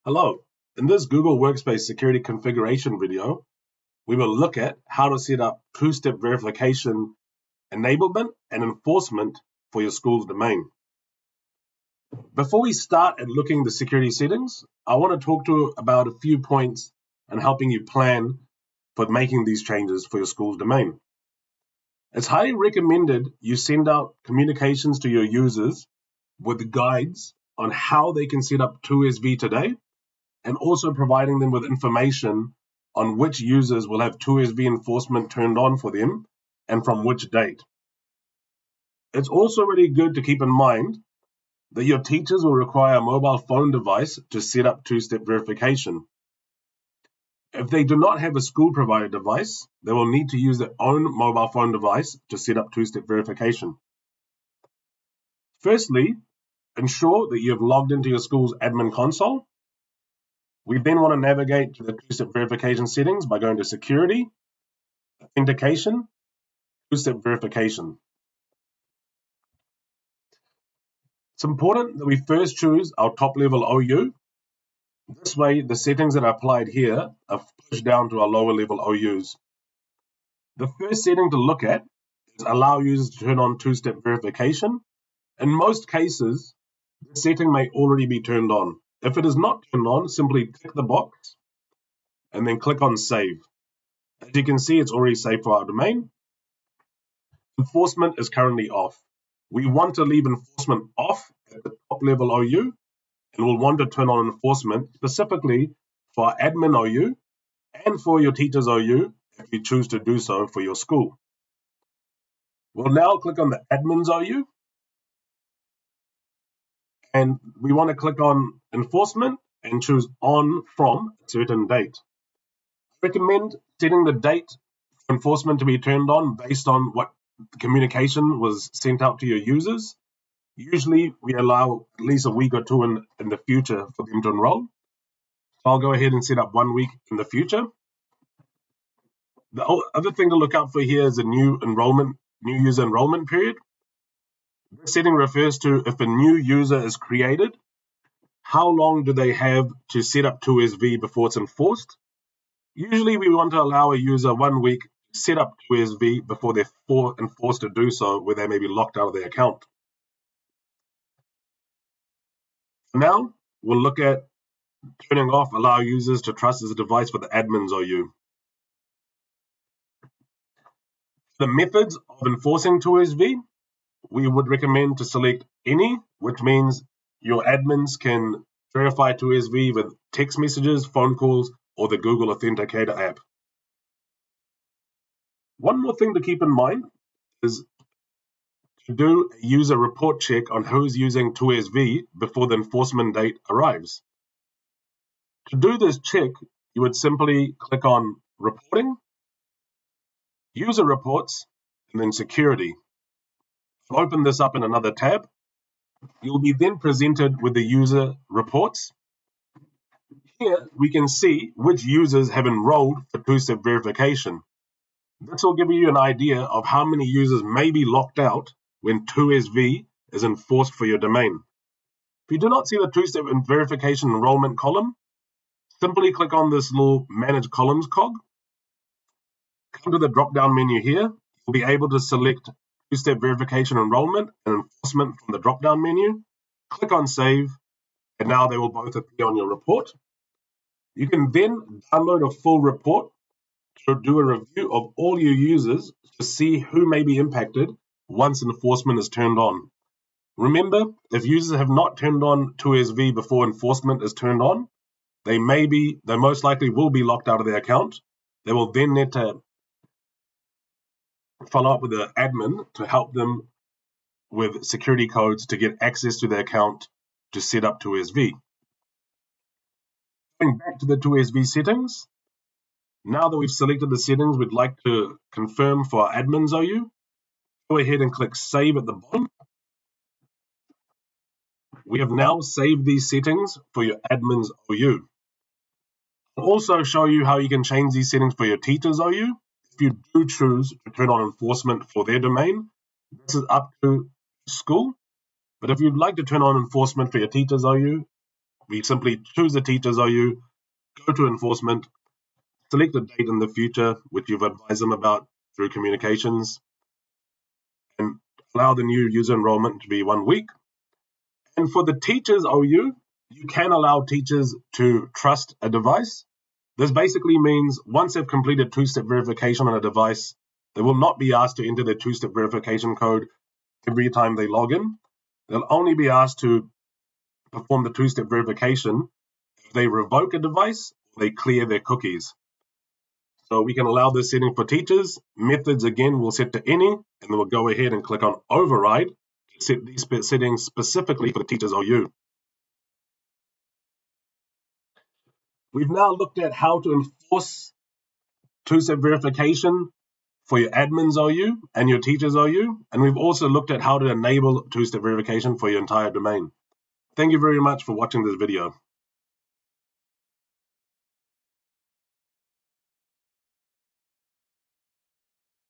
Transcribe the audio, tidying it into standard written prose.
Hello, in this Google Workspace security configuration video, we will look at how to set up two-step verification enablement and enforcement for your school's domain. Before we start at looking at the security settings, I want to talk to you about a few points and helping you plan for making these changes for your school's domain. It's highly recommended you send out communications to your users with guides on how they can set up 2SV today, and also providing them with information on which users will have 2SV enforcement turned on for them and from which date. It's also really good to keep in mind that your teachers will require a mobile phone device to set up two-step verification. If they do not have a school-provided device, they will need to use their own mobile phone device to set up two-step verification. Firstly, ensure that you have logged into your school's admin console. We then want to navigate to the two-step verification settings by going to Security, Authentication, two-step verification. It's important that we first choose our top-level OU. This way, the settings that are applied here are pushed down to our lower-level OUs. The first setting to look at is allow users to turn on two-step verification. In most cases, this setting may already be turned on. If it is not turned on, simply tick the box and then click on Save. As you can see, it's already saved for our domain. Enforcement is currently off. We want to leave enforcement off at the top level OU, and we'll want to turn on enforcement specifically for our admin OU and for your teachers OU if you choose to do so for your school. We'll now click on the admins OU, and we want to click on enforcement and choose on from a certain date. I recommend setting the date for enforcement to be turned on based on what communication was sent out to your users. Usually we allow at least a week or two in the future for them to enroll. So I'll go ahead and set up 1 week in the future. The other thing to look out for here is a new user enrollment period. This setting refers to if a new user is created, how long do they have to set up 2SV before it's enforced? Usually we want to allow a user 1 week to set up 2SV before they're enforced to do so, where they may be locked out of their account. Now we'll look at turning off allow users to trust as a device for the admins OU. The methods of enforcing 2SV, we would recommend to select any, which means your admins can verify 2SV with text messages, phone calls, or the Google Authenticator app. One more thing to keep in mind is to do a user report check on who's using 2SV before the enforcement date arrives. To do this check, you would simply click on Reporting, User Reports, and then Security. Open this up in another tab. You'll be then presented with the user reports. Here we can see which users have enrolled for two-step verification. This will give you an idea of how many users may be locked out when 2SV is enforced for your domain. If you do not see the two-step verification enrollment column, simply click on this little Manage Columns cog. Come to the drop-down menu here. You'll be able to select two-step verification enrollment and enforcement from the drop-down menu. Click on Save, and now they will both appear on your report. You can then download a full report to do a review of all your users to see who may be impacted once enforcement is turned on. Remember, if users have not turned on 2SV before enforcement is turned on, they most likely will be locked out of their account. They will then need to follow up with the admin to help them with security codes to get access to their account to set up 2SV. Going back to the 2SV settings, now that we've selected the settings we'd like to confirm for our admins OU, go ahead and click Save at the bottom. We have now saved these settings for your admins OU. I'll also show you how you can change these settings for your teachers OU. If you do choose to turn on enforcement for their domain, this is up to school. But if you'd like to turn on enforcement for your teachers OU, we simply choose the teachers OU, go to enforcement, select a date in the future, which you've advised them about through communications, and allow the new user enrollment to be 1 week. And for the teachers OU, you can allow teachers to trust a device. This basically means once they've completed two-step verification on a device, they will not be asked to enter their two-step verification code every time they log in. They'll only be asked to perform the two-step verification if they revoke a device or they clear their cookies. So we can allow this setting for teachers. Methods, again, we'll set to any, and then we'll go ahead and click on Override to set these settings specifically for the teachers OU. We've now looked at how to enforce two-step verification for your admins OU and your teachers OU, and we've also looked at how to enable two-step verification for your entire domain. Thank you very much for watching this video.